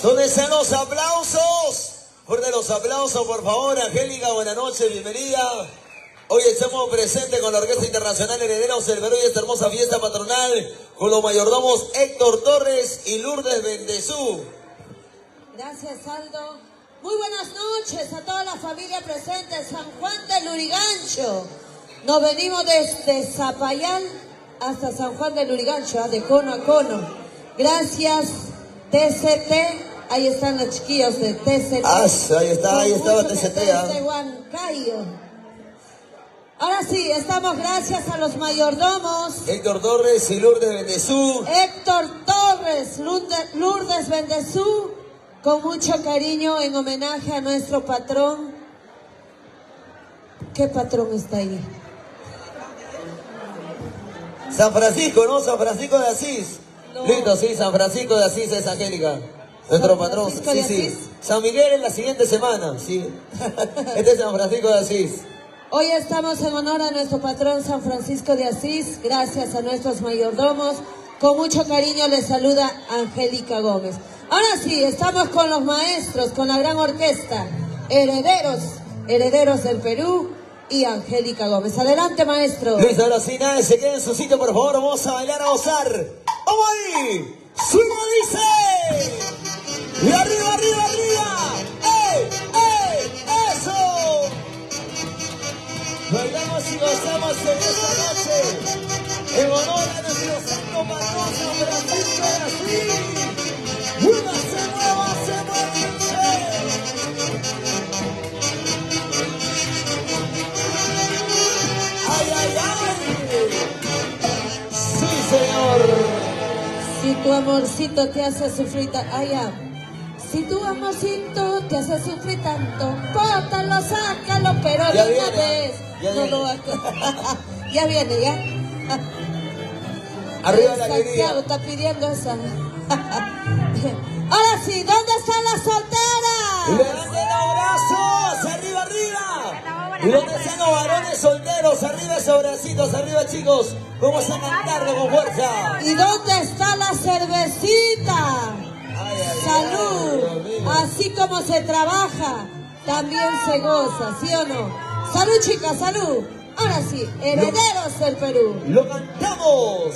¿Dónde están los aplausos? Fuerte los aplausos, por favor. Angélica, buenas noches, bienvenida. Hoy estamos presentes con la Orquesta Internacional Herederos del Perú y esta hermosa fiesta patronal con los mayordomos Héctor Torres y Lourdes Bendezú. Gracias, Aldo. Muy buenas noches a toda la familia presente en San Juan de Lurigancho. Nos venimos desde Zapayán hasta San Juan de Lurigancho, de cono a cono. Gracias, TCT. Ahí están los chiquillos de TCT. Ahí estaba TCT. De Huancayo. Ahora sí, estamos gracias a los mayordomos. Héctor Torres y Lourdes Bendezú. Héctor Torres, Lourdes Bendezú, con mucho cariño en homenaje a nuestro patrón. ¿Qué patrón está ahí? San Francisco, ¿no? San Francisco de Asís. No. Listo, sí, San Francisco de Asís es Angélica. Nuestro patrón. Sí, sí. San Miguel en la siguiente semana, sí. Este es San Francisco de Asís. Hoy estamos en honor a nuestro patrón San Francisco de Asís, gracias a nuestros mayordomos. Con mucho cariño les saluda Angélica Gómez. Ahora sí, estamos con los maestros, con la gran orquesta, Herederos del Perú y Angélica Gómez. Adelante, maestro. Luis, ahora sí, nadie se quede en su sitio, por favor, vamos a bailar, a gozar. ¡Vamos ahí! ¡Suena, dice! ¡Y arriba, arriba, arriba! ¡Ey, ey! ¡Eso! Bailamos y gozamos en esta noche en honor a nuestro santo patrón San Francisco de Asís. ¡Muévase, muévase, muévase! ¡Ay, ay, ay! ¡Sí, señor! Si tu amorcito te hace sufrir Si tu amorcito te hace sufrir tanto, bótalo, sácalo, pero Ya de una viene, vez ya no viene. lo hagas. Ya viene, ya. Arriba la Santiago alegría. está pidiendo esa. Ahora sí, ¿dónde están las solteras? ¡Levanten los brazos! ¡Arriba, arriba! ¿Y dónde están los varones solteros? ¡Arriba esos bracitos! ¡Arriba, chicos! Vamos a cantarlo con fuerza. ¿Y dónde está la cervecita? Ay, ay, Salud. ay, Dios mío. Así como se trabaja, también se goza, ¿sí o no? Salud, chicas, salud. Ahora sí, Herederos del Perú. ¡Lo cantamos!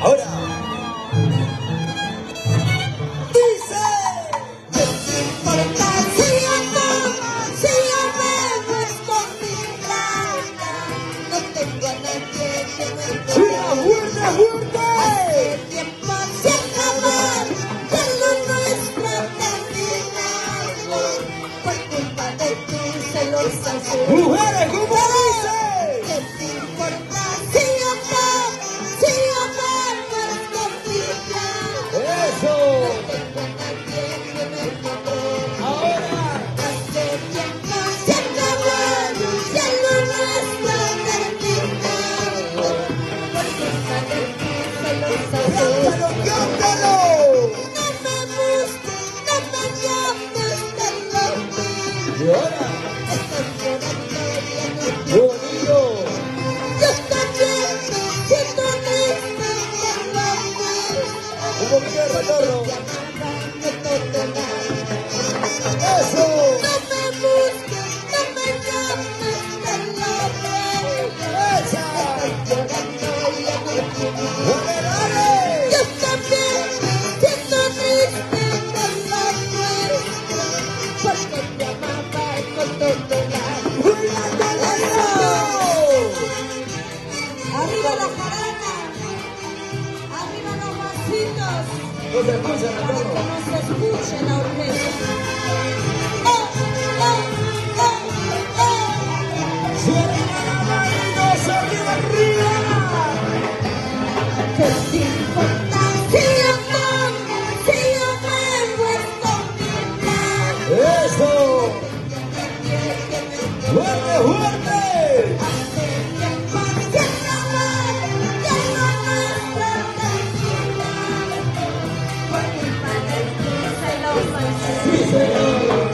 Ahora. Dice. ¡Fuerte, fuerte, fuerte! ¡Mujeres, cómo dice! ¡Eso! Ahora. ¡Cántalo, cántalo! ¿Y ahora? ¡Qué bonito! Un poquito de retorno. ¡Eso! ¡Esa! ¡Dale, dale! Arriba la jarana, arriba los vasitos, No se escucha, para que retorno. no se escuche la orquesta. ¡Cierra la manitos! ¡Arriba, arriba! ¿Qué te importa si yo me muestro mi plan? ¡Eso! ¡Fuerte, fuerte! ¡Sí, señor!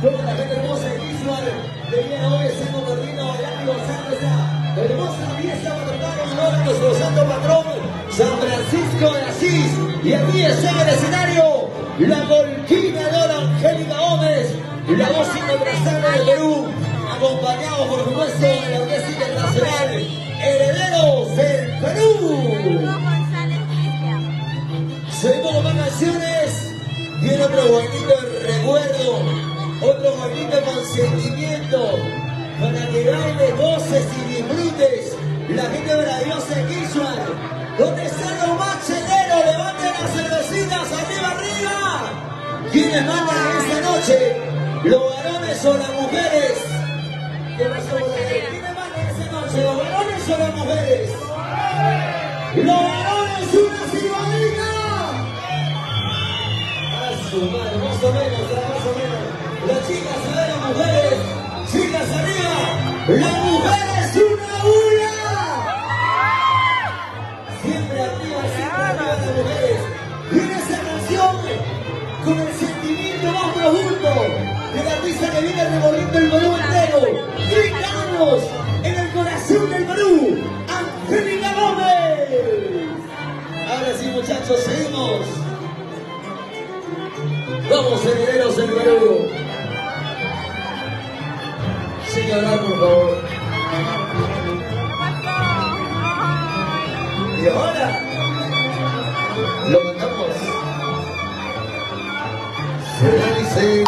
Toda la gente hermosa de Visual, de día hoy estamos corriendo, bailando, gozando esta hermosa fiesta patronal en honor a nuestro santo patrón, San Francisco de Asís. Y aquí está en el escenario la golquina de oro Angélica Gómez, la voz incontrastable de Perú, acompañado por supuesto de la Orquesta Internacional Herederos del Perú. Seguimos con más canciones, viene otro bonito de recuerdo, otro bonito con sentimiento, para que bailes, goces y disfrutes. La gente maravillosa de Quishuan, ¿dónde están los macheleros? Levanten las cervecitas, arriba, arriba. ¿Quiénes mandan esta noche? ¿Los varones o las mujeres? ¿Qué pasó? ¿Quiénes mandan esta noche? ¿Los varones o las mujeres? ¡Los varones, una cibadita! A su madre, más o menos, más o menos. Las chicas, a ver, las mujeres, chicas arriba, las mujeres una bulla. Siempre arriba las mujeres. Viene esa canción con el sentimiento más profundo de la risa que viene recorriendo el Perú entero. 30 años en el corazón del Perú, Angélica Gómez. Ahora sí, muchachos, seguimos. Vamos, herederos del Perú. Sigue hablando, por favor. Y ahora lo cantamos. Se dice.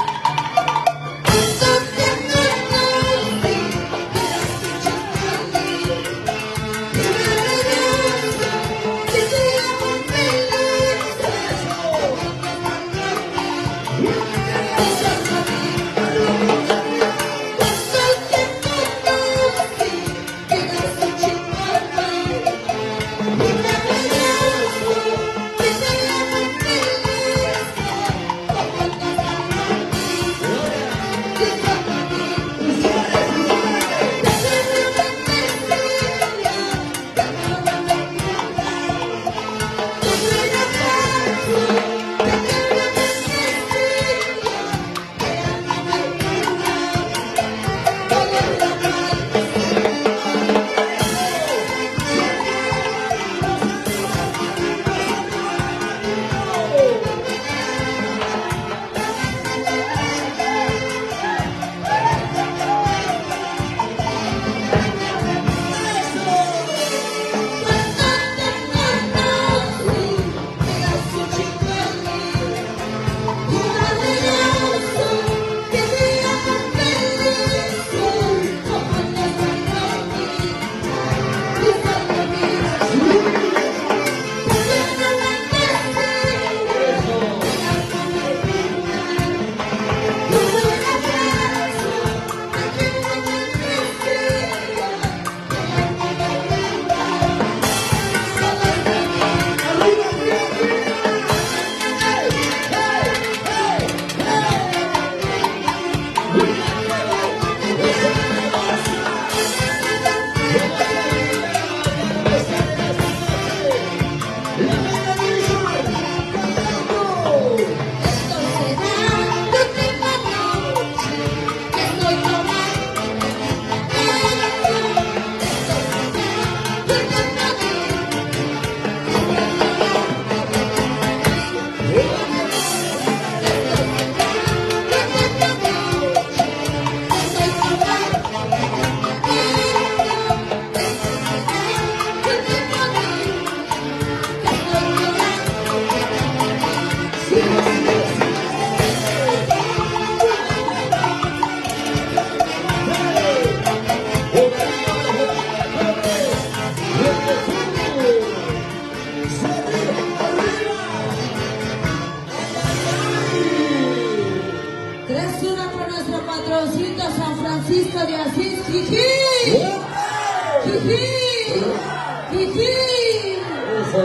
fin. Eso.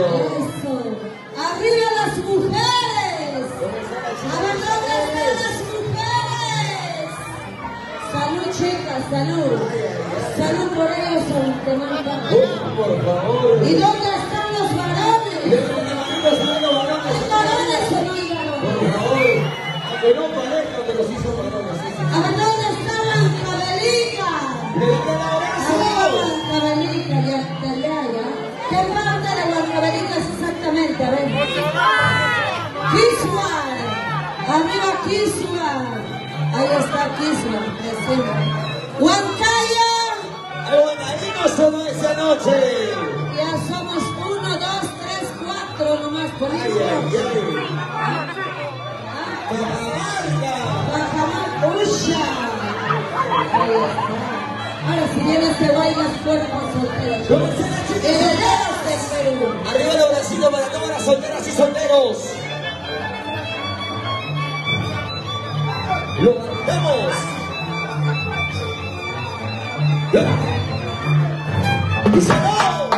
Arriba las mujeres. A ver, ¿dónde están las mujeres? Salud, chicas, salud. Salud por ellos, Por favor. ¿Y dónde están los varones? ¿Los varones? ¿Hay varones o no hay varones? Por favor. Aunque no parezca, pero sí son varones. A ver, ¿dónde está Blanca? ¡Le doy un abrazo! Blanca, ya. ¿Qué parte de Blanca es exactamente? A ver. Kiswan. Arriba Kiswan. Ahí está Kiswan, presente. Huancayo. ¡El guanadino sonó esa noche! Ya somos 1, 2, 3, 4 nomás por ¡Ay, eso. ay, ay! ¡Cajamarca! Bajamarca, Usha. Ahí está. Ahora si vienes te bailas cuerpos solteros. ¿Cómo están las chicas? Herederos del Perú. Arriba el abracito para todas las solteras y solteros. ¡Lo marcamos! ¡Y se va!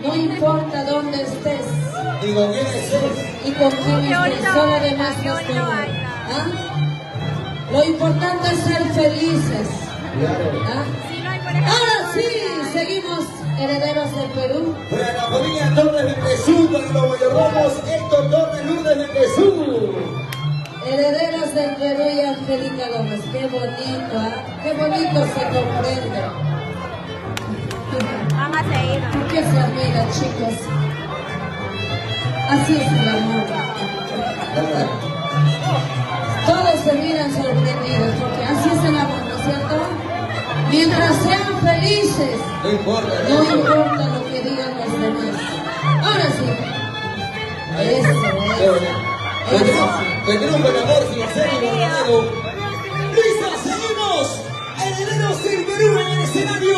No importa dónde estés. ¿Y con quién estés? Y con quién estés. Solo demuestras tu amor. ¿Ah? Lo importante es ser felices. ¿Ah? Ahora sí, seguimos herederos del Perú. Para la familia Torres de Jesús, para los Boyorromos, Héctor Torres Lourdes de Jesús. Herederos del Perú y Angélica Gómez. Qué bonito, ¿ah? Qué bonito se comprende. Vamos a seguir. ¿Por qué se admira, chicos? Así es el amor. Todos se miran sorprendidos, porque así es el amor, ¿no es cierto? Mientras sean felices, No importa, no importa lo que digan los demás. Ahora sí. Eso, Qué eso. bonito. El grupo El Amor Sincero, hermano. ¡Lista! ¡Seguimos! Herederos del Perú en el escenario.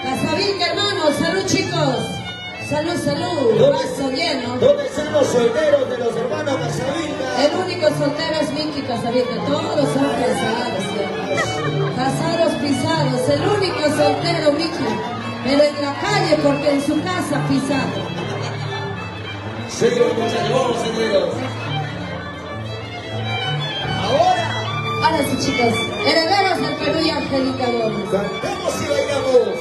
Casavinca, hermanos, salud chicos. Salud, salud. Vaso lleno. ¿Dónde están los solteros de los hermanos Casavinca? El único soltero es Miki Casavinca. Todos son casados. Casados pisados. El único soltero Miki. Pero en la calle porque en su casa pisado. Seguimos, muchachos, vamos, herederos. Ahora sí, chicos. Herederos del Perú y Angélica Gómez. Cantamos y bailamos.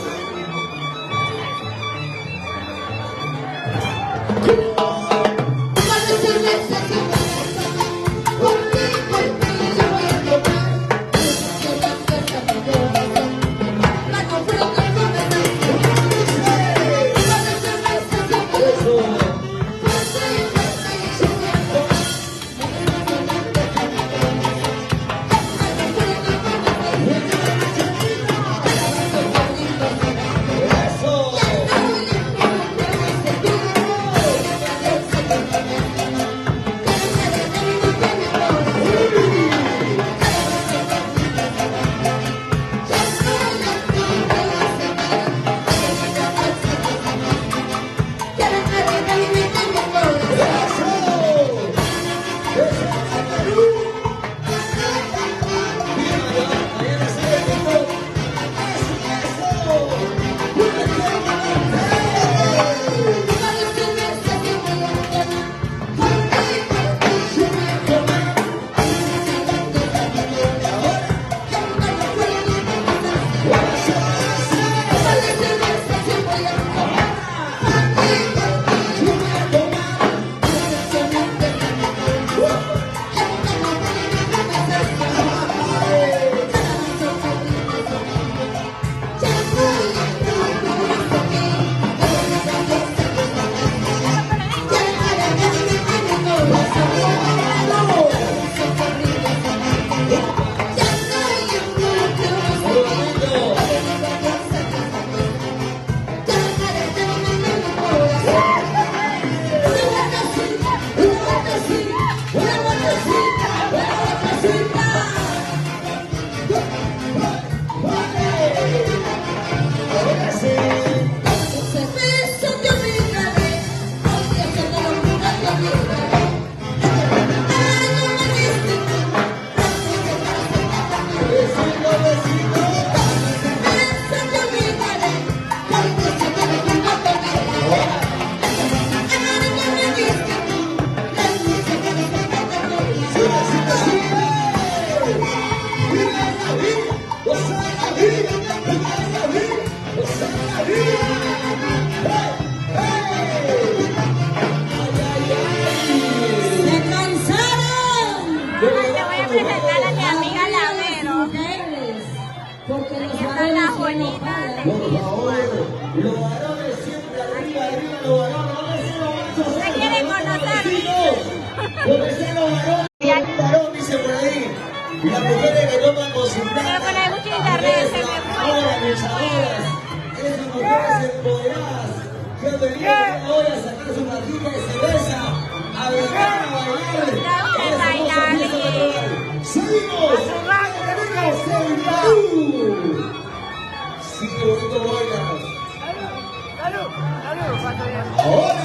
Porque los Están varones las son bonitas. Por favor, los varones siempre arriba, arriba los varones. ¿Se quieren conocer? Donde están los varones, un varón dice por ahí. Y las mujeres que toman con su plata. Pero con el mucho internet se me fue. Ahora, luchadoras, esas mujeres empoderadas que han venido hoy a sacar su platita de cerveza, a bailar, a bailar. Esa hermosa fiesta patronal. ¡Seguimos! ¡Tenemos el Perú! Sí, qué bonito bailas. Ahora.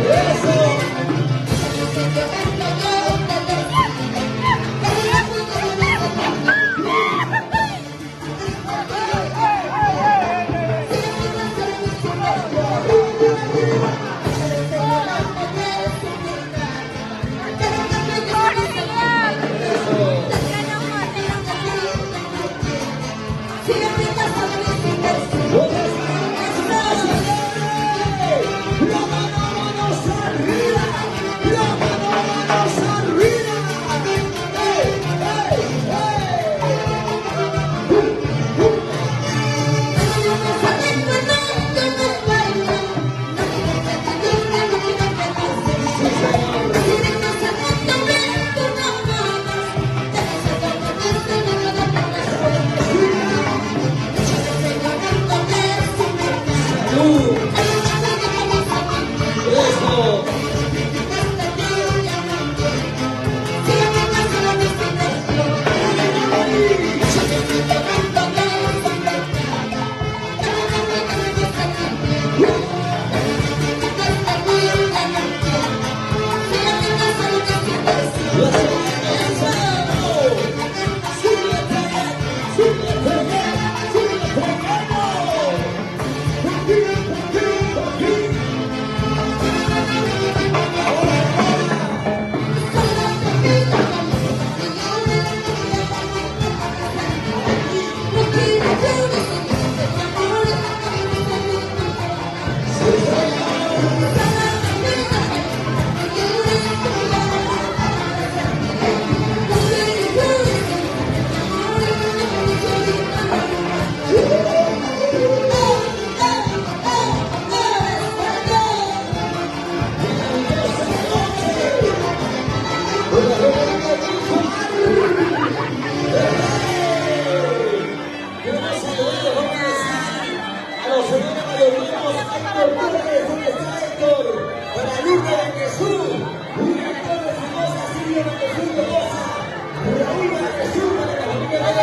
Eso.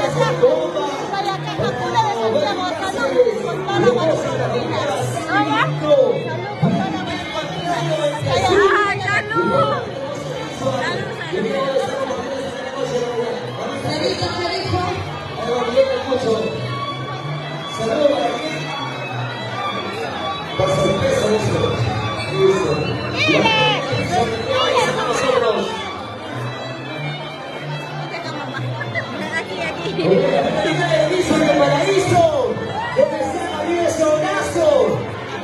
Vaya que Hakuna de Santiago, salud con toda la buena comida. ¿Vaya? Salud con toda la buena comida. ¡Ay, salud! Cerito, cerito. Saludos para aquí. Por sorpresa, eso. ¡Mire! Nosotros. Aquí, aquí. Paraíso de paraíso, donde está María Sobrazo.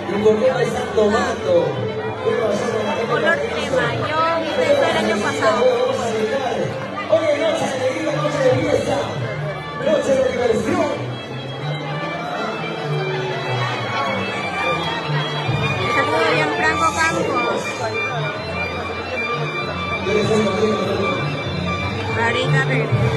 ¿Y por qué me están tomando? Color crema. Yo pensé el año pasado. Hoy es noche de alegría, noche de fiesta, noche de diversión. Saludo a Gianfranco Campos. Ahorita regreso.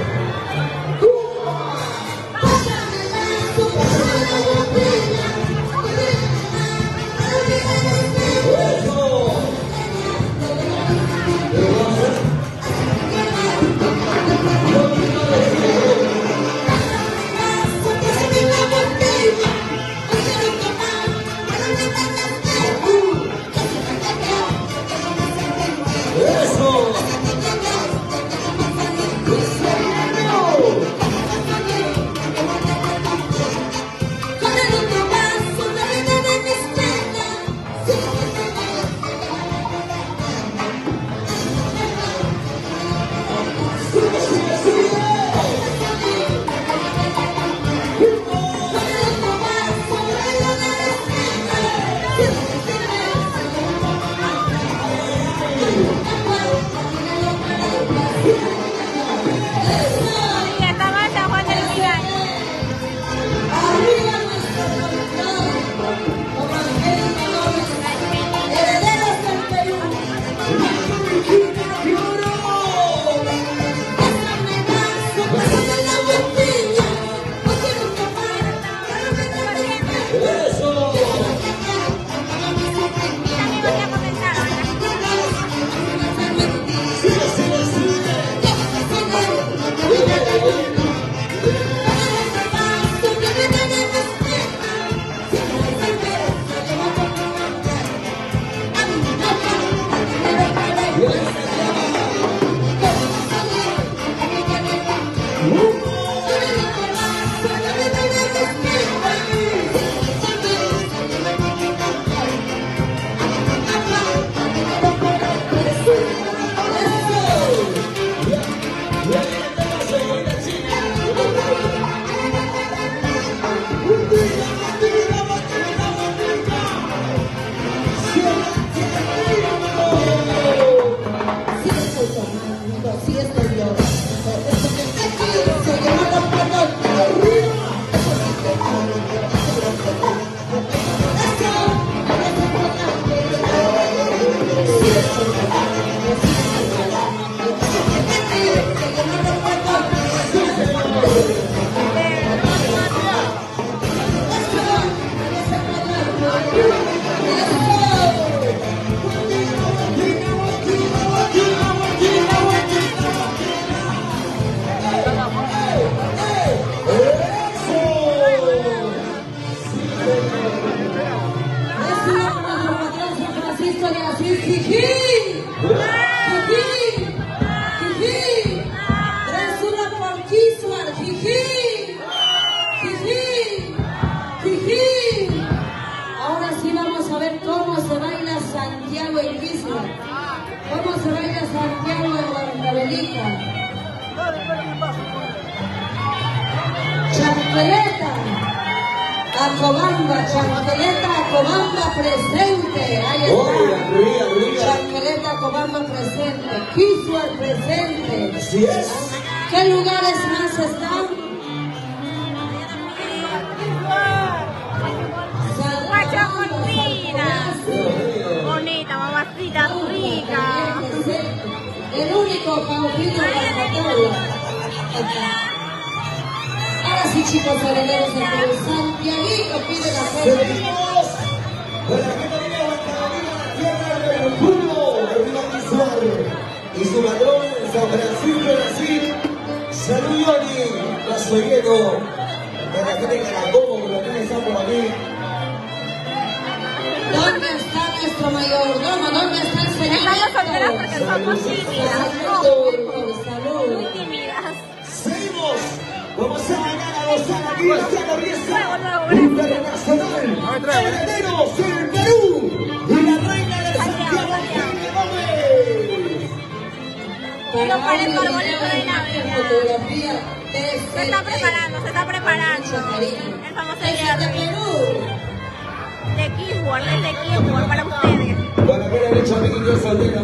Chancleta, Acobamba, Chancleta, Acobamba presente. Ahí está. Chancleta, Acobamba presente. Quisuar presente. Así es. ¿Qué lugares más están? Bonita, mamacita rica. El único Paupino Ahora sí, chicos, herederos de Perú. Santiaguito pide la fe. Seguimos con la gente de Guantanamera, la tierra del pueblo, de Río Quisuar. Y su patrón, San Francisco de Brasil, Salud, Yoni, Razuegueto, de la gente que la como, que la tiene está por aquí. ¿Dónde está nuestro mayordomo? ¿Dónde está el señor? Estamos solteras porque somos tímidas. Salud. Muy tímidas. Seguimos. Vamos a ganar a gozar aquí esta Luego, fiesta internacional. Herederos del Perú y la reina de Santiago, Eugenia Gómez. Para Para el audio, arbolito de Navidad. fotografía Se está preparando, se está preparando. El famoso día de Perú. de Keyboard, desde Keyboard para ustedes. Para que le derecho a mi niño soltero.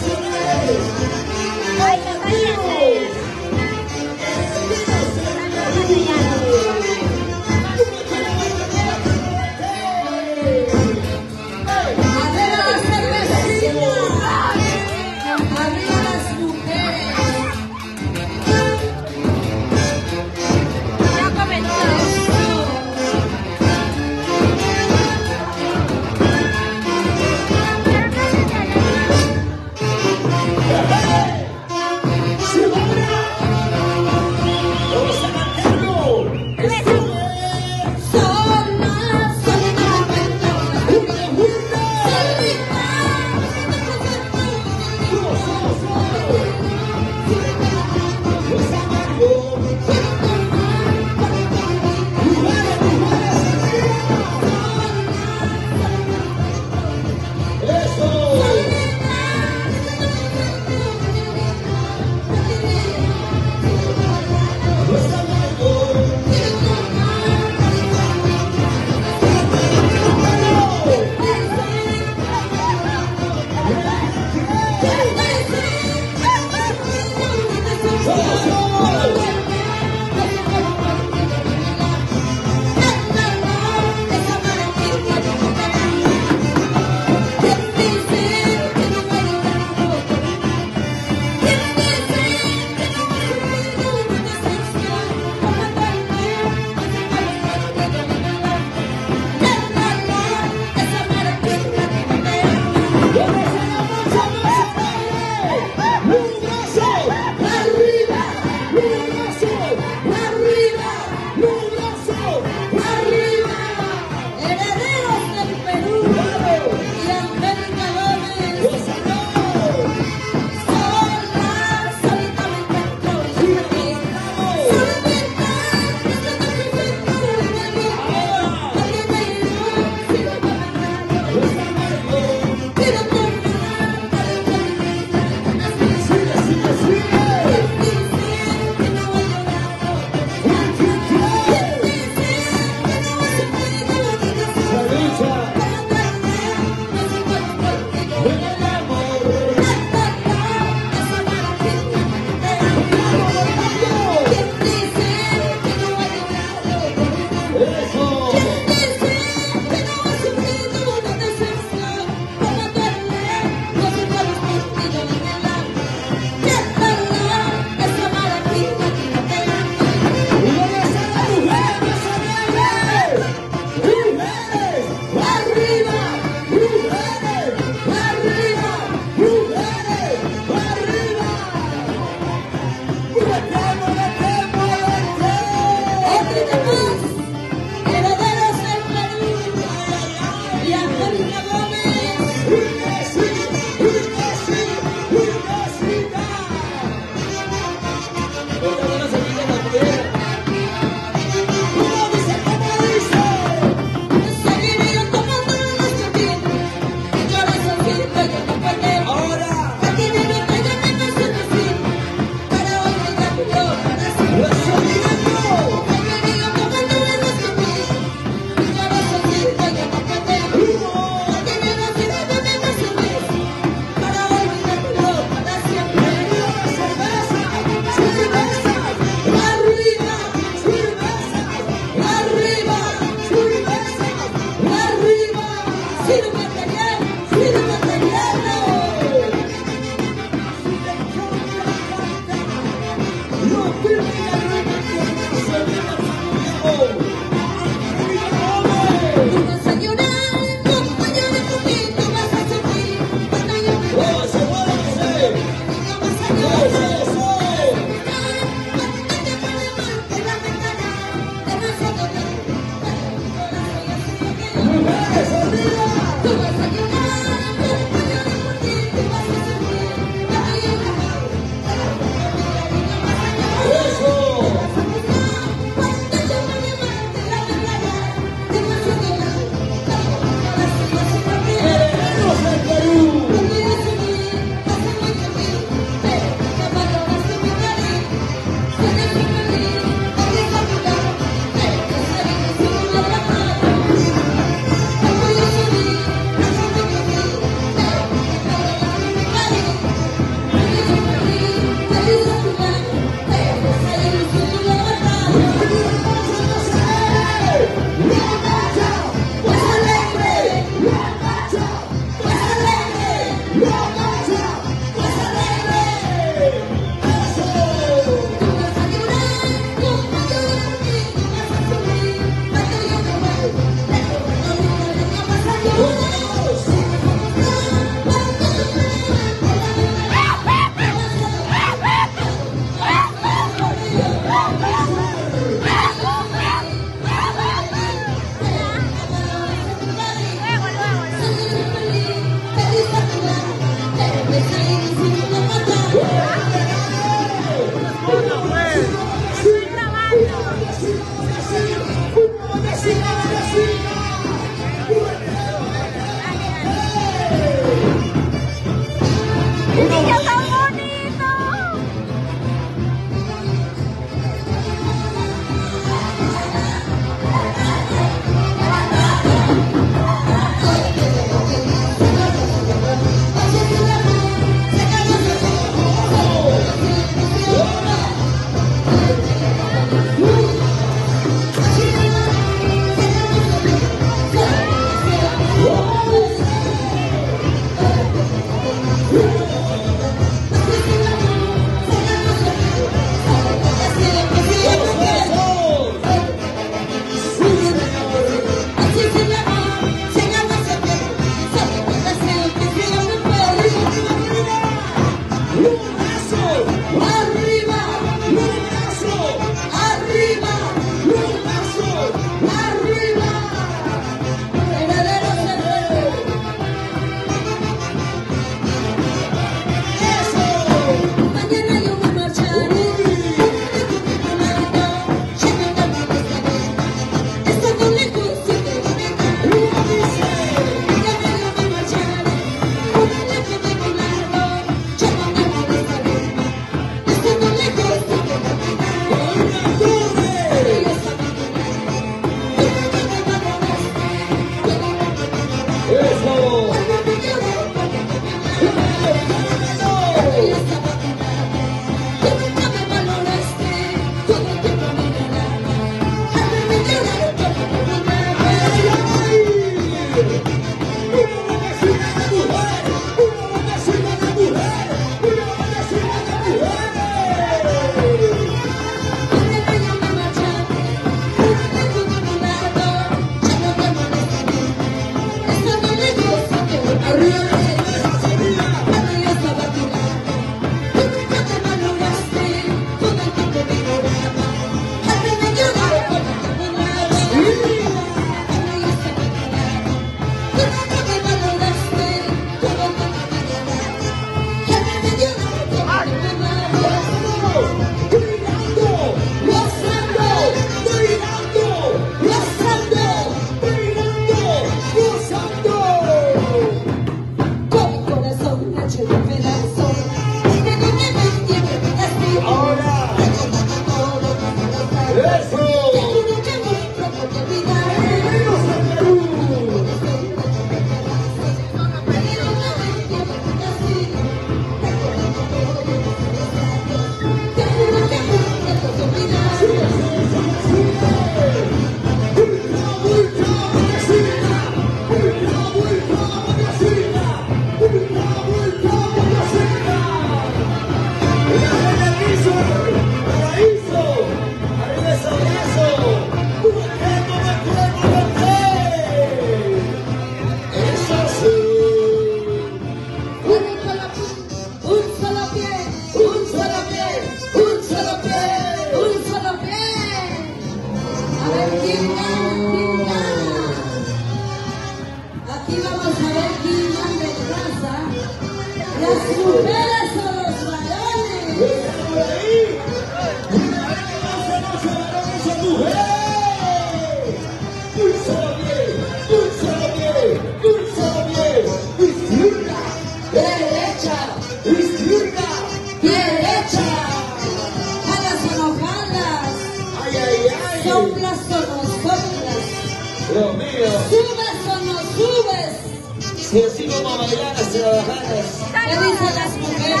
Si así vamos a bailar hacia las bajadas. ¿Qué dicen las mujeres?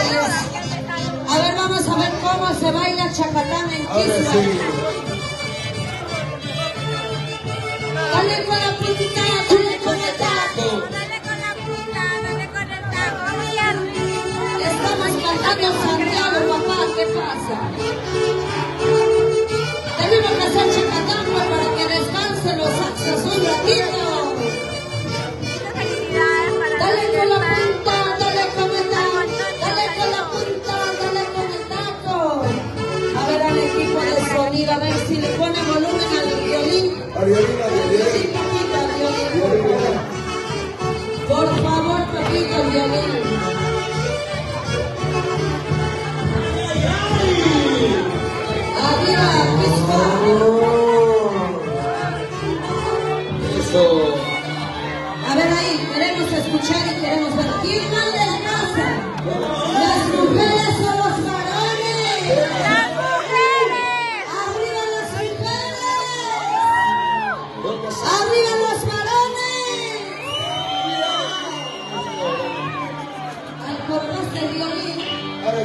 A ver, vamos a ver cómo se baila chacatán en Ahora Kisma. sí. Dale con la puntita, dale con el taco. Dale con la punta, dale con el taco. Muy arriba. Estamos cantando Santiago, papá, ¿qué pasa? Tenemos que hacer chacatán pues, para que descansen los saxos un ratito. Muchas felicidades para Dale los con la demás. punta, dale con el taco. Dale con la punta, dale con el taco. A ver al equipo de sonido, a ver si le pone volumen al violín. Al violín, al violín. Por favor, papito, violín.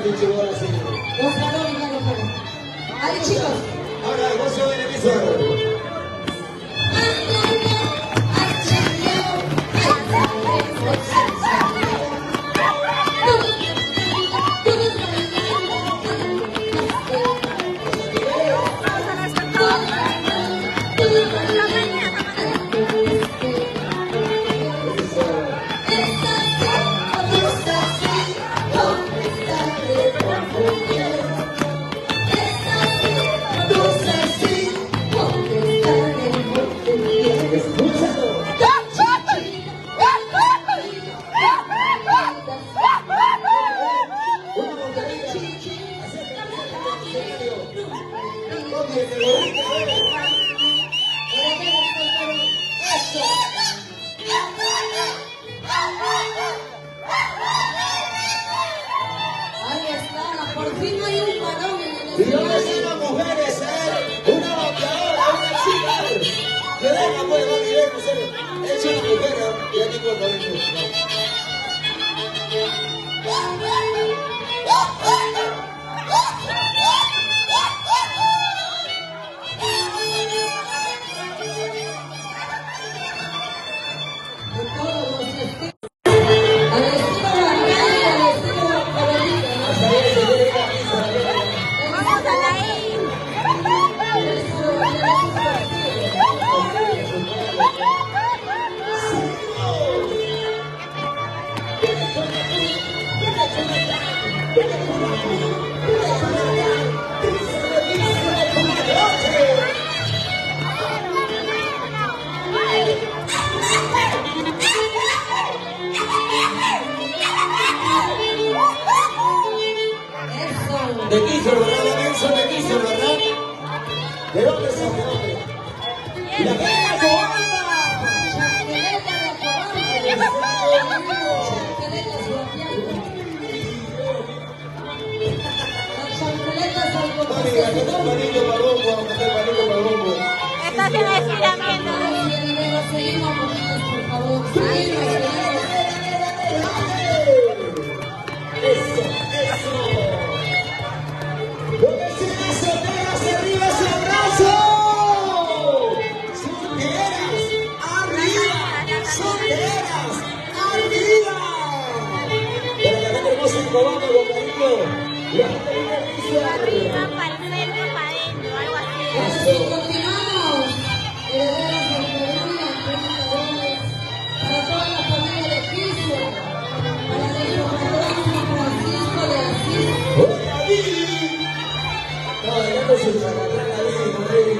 Los varones, ahí chicos. Ahora el gozo del emisor. Ahí está, por fin no hay un varón en el Y donde escenario. están las mujeres, una bateadora, una chica. Que venga, pues, va a nivel, en serio. Echa una mujer, y aquí por favor. De todos los estilos. Al estilo Bandai y al estilo Cabalito, Vamos a la I. Eso. De Quisor, ¿verdad? Nelson de Quisor, ¿verdad? ¿De dónde son? ¿De dónde? Y la gente de la Cobamba. Chanqueleta de Acabamba. Chanqueleta Suapiaco. Las chanqueletas al Mami, aquí está el panillo palombo, aquí está el panillo palombo. Esto se va estiramiento. Seguimos, por favor. Seguimos. Eso, eso. ¿Dónde están las solteras? ¡Arriba ese abrazo! ¡Solteras! ¡Arriba! ¡Solteras! ¡Arriba! Para la gente hermosa en Cobamba, Bocadillo. La gente Arriba, para el centro, para adentro, algo así. Así continuamos. Herederos del Perú y Antonio Gómez. Para toda la familia de Cristo. Para nuestro patrón San Francisco de Asís. ¡Hola, David! No, adelante su chacatrán, David, por ahí.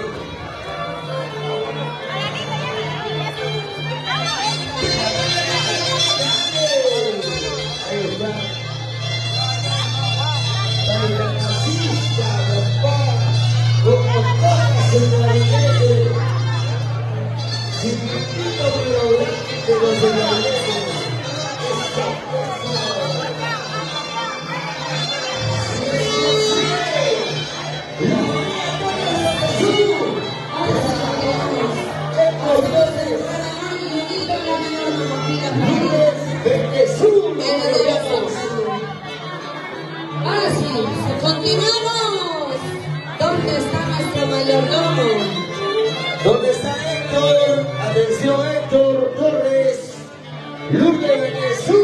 Ahí está. Tan taxista, papá, como todas sus marinetes. Chiquitito pero grande de los marinetes. Ahora sí, continuamos. ¿Dónde está nuestro mayordomo? ¿Dónde está Héctor? Atención, Héctor Torres. Luque Benezú.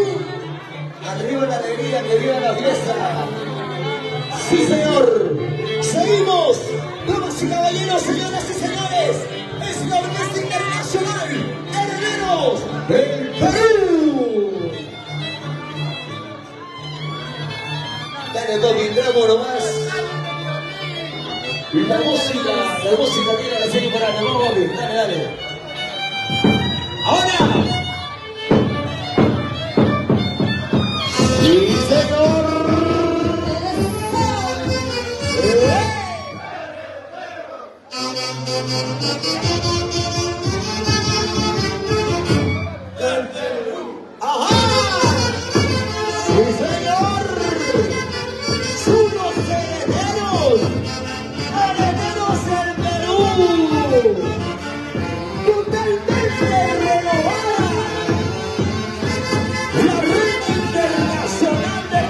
Arriba la alegría, que viva la fiesta. Sí, señor. Seguimos. Damas y caballeros, señoras y señores. Es la Orquesta Internacional Herederos del Perú. Dale, Toby, entramos nomás. La música tiene que ser imparable. Vamos, Bobby, dale, dale. ¡Ahora! ¡Sí, señor! ¡Ajá! ¡Sí, señor! ¡Somos herederos! ¡Herederos del Perú! ¡Totalmente renovada! ¡La reina internacional del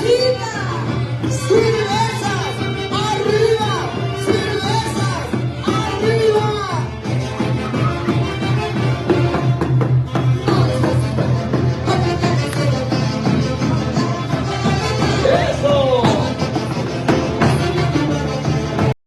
Mamacita.